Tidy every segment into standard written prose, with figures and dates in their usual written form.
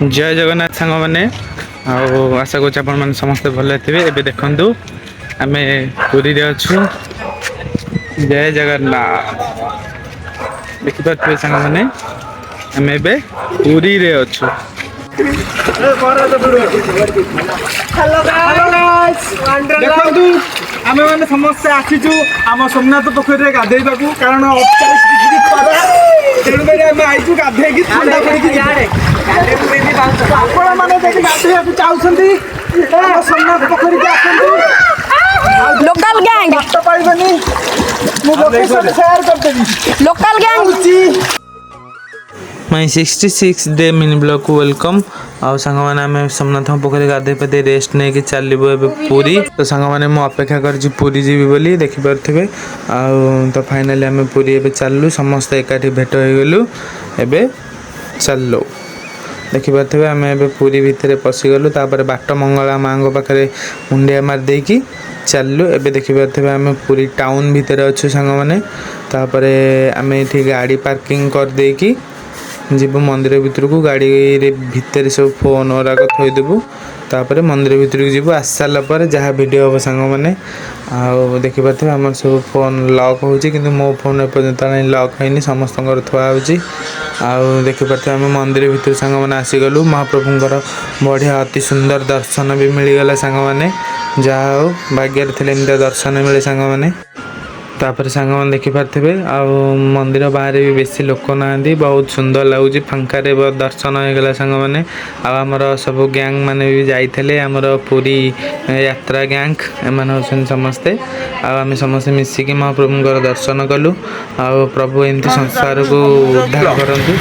जय जगन्नाथ सांग मैंने आशा करूँ आपण मैंने समस्ते भल थे। एबे देखंतु आमे पुरी रे अच्छु। जय जगन्नाथ देखिपे सांग मैंने आम ए पुरी रे अच्छु। देखु आम मैंने समस्ते आसीचु आम सोमनाथ पोखरी गाधेबा कारण 48 डिग्री खरा तेणुक आम आईचु गाधे ठंडा आपण मैंने गाधेबा चाहते सोमनाथ पोखरी के आसतु। लोकल गैंग पाइबनी लोकेशन शेयर करदेवी local gang my 66 day mini blog को वेलकम। आउ सांग मैंने आम सोमनाथ पोखरी गाधे पाधे रेस्ट नहीं चलू ए पूरी। तो सांग मैंने मु अपेक्षा कर पूरी जीवी बोली देखिपे। तो फाइनाली आम पूरी ए चलू समस्त एकाठी भेट हो गलु एबे चलु देखिपे। आम ए पूरी भितर पशिगलु तापर बाट मंगला माँ पाखे मुंडिया मार देकी चलू एबे देखिपे। आम पूरी टाउन भितर अच्छु सांग मैंने तापर आम ये गाड़ी पार्किंग कर देकी जीव मंदिर भितर को गाड़ी रे भितर सब फोन गुराक थोदेबू तापर मंदिर भितर को जीव आस सारापर जहाँ वीडियो हम सांग मैंने आउ देखिपे। आम सब फोन लॉक हो मो फोन एपर्तंत लॉक होनी समस्त थुआ हो देखिपे। आम मंदिर भितर सांग मैंने आसीगलु महाप्रभुंर बढ़िया अति सुंदर दर्शन भी मिलगला सांग मैंने जहाँ हो भाग्य थे दर्शन मिले सांग मैंने। तापर सांग मैंने देखिपे मंदिर बाहर भी बेसी लोक ना बहुत सुंदर लगुच फांकार दर्शन होगला सांग मैंने आमर सब गैंग मैंने भी जाते आमर पूरी यात्रा गैंग एम समस्ते आम समस्ते मिसिकी महाप्रभुंर दर्शन कलु आ प्रभु एमती संसार को उद्धार करंतु।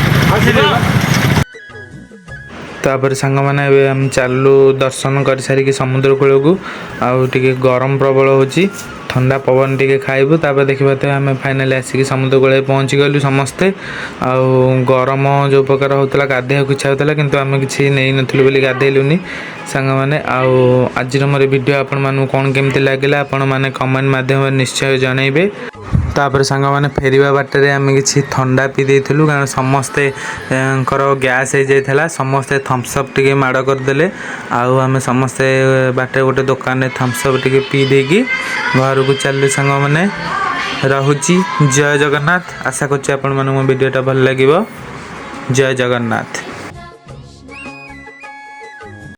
तापर सांग मैंने आम चलू दर्शन कर सारिकी समुद्र कूल को आउ टे गरम प्रबल होची ठंडा पवन टे खाइबू तापर देखिपे। आम फाइनाली आसिक समुद्र कूल पहुँची गलु समस्ते आउ गरम जो प्रकार होता गाधेक इच्छा होता कि आम किसी नहीं नथिलु बोली गाधेलुनी सांग मैंने आज मोर वीडियो आपण मानू कौन केमती लगे आपण मैंने कमेंट माध्यम निश्चय जनइबे। तापर सांग मैंने फेरवा बाटर आम कि ठंडा पी देलु कारण समस्ते गैस हो जाता समस्ते थम्सअप टे माड़ करदे आम समस्ते बाटे गोटे दुकान थम्सअप टे पी देकी घर को चलु सांग मैंने रहुची। जय जगन्नाथ आशा कर मो वीडियोटा भल लगे। जय जगन्नाथ।